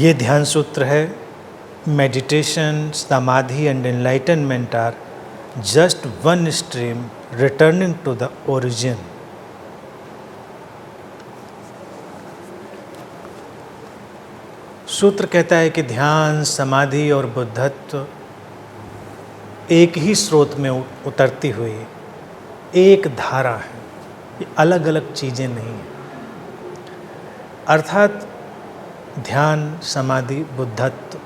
ये ध्यान सूत्र है, meditation, samadhi and enlightenment are just one stream returning to the origin. सूत्र कहता है कि ध्यान, समाधि और बुद्धत्व एक ही स्रोत में उतरती हुई एक धारा है, ये अलग अलग चीज़ें नहीं हैं। अर्थात ध्यान, समाधि, बुद्धत्व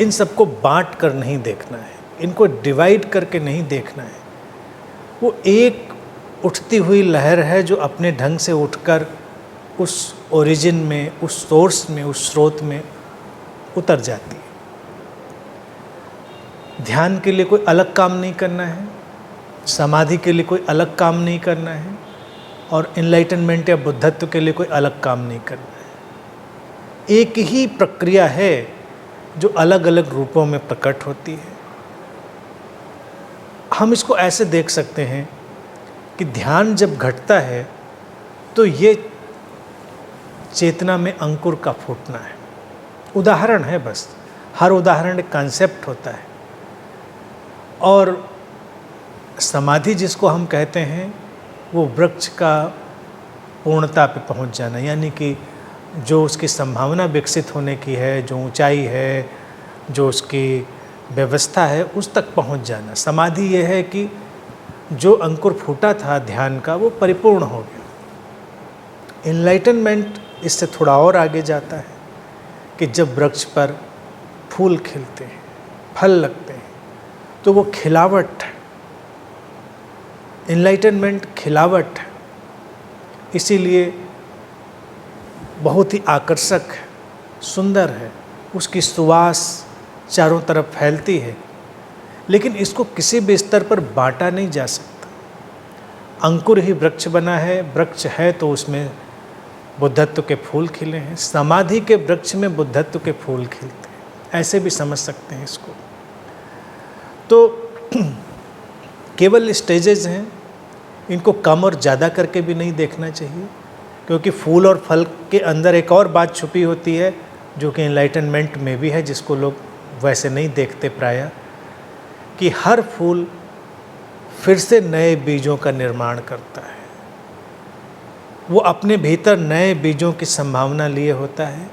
इन सबको बांट कर नहीं देखना है, इनको डिवाइड करके नहीं देखना है। वो एक उठती हुई लहर है जो अपने ढंग से उठकर उस ओरिजिन में, उस सोर्स में, उस स्रोत में उतर जाती है। ध्यान के लिए कोई अलग काम नहीं करना है, समाधि के लिए कोई अलग काम नहीं करना है, और एनलाइटनमेंट या बुद्धत्व के लिए कोई अलग काम नहीं करना है। एक ही प्रक्रिया है जो अलग अलग रूपों में प्रकट होती है। हम इसको ऐसे देख सकते हैं कि ध्यान जब घटता है तो ये चेतना में अंकुर का फूटना है। उदाहरण है बस, हर उदाहरण एक कॉन्सेप्ट होता है। और समाधि जिसको हम कहते हैं वो वृक्ष का पूर्णता पे पहुंच जाना, यानी कि जो उसकी संभावना विकसित होने की है, जो ऊंचाई है, जो उसकी व्यवस्था है, उस तक पहुंच जाना। समाधि ये है कि जो अंकुर फूटा था ध्यान का वो परिपूर्ण हो गया। एनलाइटनमेंट इससे थोड़ा और आगे जाता है कि जब वृक्ष पर फूल खिलते हैं, फल लगते हैं, तो वो खिलावट है। एनलाइटनमेंट खिलावट है, इसीलिए बहुत ही आकर्षक है, सुंदर है, उसकी सुवास चारों तरफ फैलती है। लेकिन इसको किसी भी स्तर पर बांटा नहीं जा सकता। अंकुर ही वृक्ष बना है, वृक्ष है तो उसमें बुद्धत्व के फूल खिले हैं, समाधि के वृक्ष में बुद्धत्व के फूल खिलते हैं, ऐसे भी समझ सकते हैं इसको। तो केवल स्टेजेस हैं, इनको कम और ज़्यादा करके भी नहीं देखना चाहिए, क्योंकि फूल और फल के अंदर एक और बात छुपी होती है जो कि एनलाइटनमेंट में भी है, जिसको लोग वैसे नहीं देखते प्रायः, कि हर फूल फिर से नए बीजों का निर्माण करता है। वो अपने भीतर नए बीजों की संभावना लिए होता है,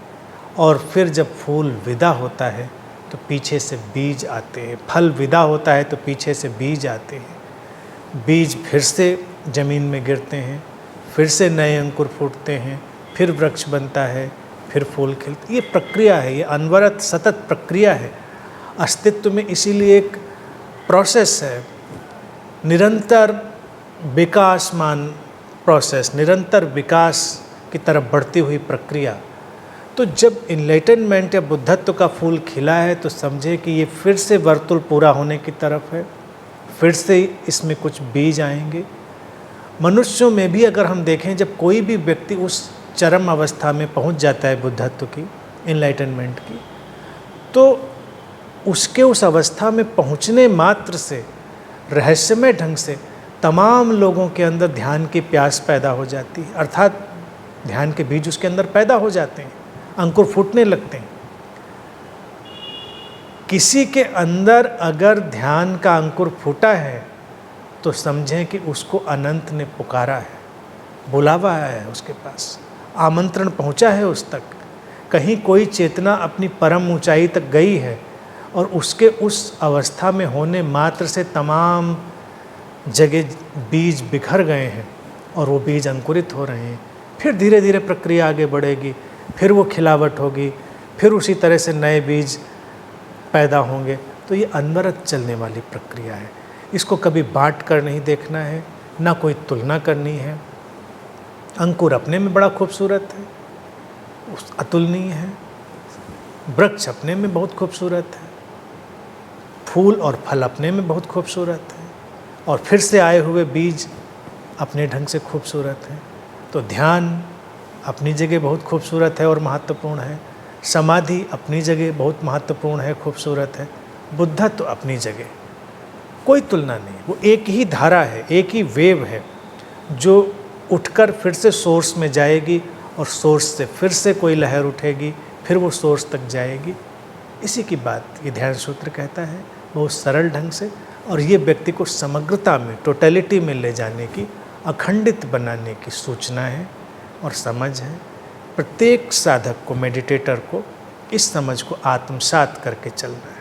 और फिर जब फूल विदा होता है तो पीछे से बीज आते हैं, फल विदा होता है तो पीछे से बीज आते हैं, बीज फिर से ज़मीन में गिरते हैं, फिर से नए अंकुर फूटते हैं, फिर वृक्ष बनता है, फिर फूल खिलते। ये प्रक्रिया है, ये अनवरत सतत प्रक्रिया है अस्तित्व में। इसीलिए एक प्रोसेस है, निरंतर विकासमान प्रोसेस, निरंतर विकास की तरफ बढ़ती हुई प्रक्रिया। तो जब एनलाइटनमेंट या बुद्धत्व का फूल खिला है तो समझे कि ये फिर से वर्तुल पूरा होने की तरफ है, फिर से इसमें कुछ बीज आएंगे। मनुष्यों में भी अगर हम देखें, जब कोई भी व्यक्ति उस चरम अवस्था में पहुंच जाता है बुद्धत्व की, एनलाइटनमेंट की, तो उसके उस अवस्था में पहुंचने मात्र से रहस्यमय ढंग से तमाम लोगों के अंदर ध्यान की प्यास पैदा हो जाती है। अर्थात ध्यान के बीज उसके अंदर पैदा हो जाते हैं, अंकुर फूटने लगते हैं। किसी के अंदर अगर ध्यान का अंकुर फूटा है तो समझें कि उसको अनंत ने पुकारा है, बुलावा आया है उसके पास, आमंत्रण पहुंचा है उस तक। कहीं कोई चेतना अपनी परम ऊंचाई तक गई है और उसके उस अवस्था में होने मात्र से तमाम जगह बीज बिखर गए हैं और वो बीज अंकुरित हो रहे हैं। फिर धीरे धीरे प्रक्रिया आगे बढ़ेगी, फिर वो खिलावट होगी, फिर उसी तरह से नए बीज पैदा होंगे। तो ये अनवरत चलने वाली प्रक्रिया है, इसको कभी बांट कर नहीं देखना है, ना कोई तुलना करनी है। अंकुर अपने में बड़ा खूबसूरत है, अतुलनीय है, वृक्ष अपने में बहुत खूबसूरत है, फूल और फल अपने में बहुत खूबसूरत है, और फिर से आए हुए बीज अपने ढंग से खूबसूरत हैं। तो ध्यान अपनी जगह बहुत खूबसूरत है और महत्वपूर्ण है, समाधि अपनी जगह बहुत महत्वपूर्ण है, खूबसूरत है, बुद्धत्व अपनी जगह, कोई तुलना नहीं। वो एक ही धारा है, एक ही वेव है जो उठकर फिर से सोर्स में जाएगी और सोर्स से फिर से कोई लहर उठेगी, फिर वो सोर्स तक जाएगी। इसी की बात ये ध्यान सूत्र कहता है, बहुत सरल ढंग से, और ये व्यक्ति को समग्रता में, टोटलिटी में ले जाने की, अखंडित बनाने की सूचना है और समझ है। प्रत्येक साधक को, मेडिटेटर को इस समझ को आत्मसात करके चलना है।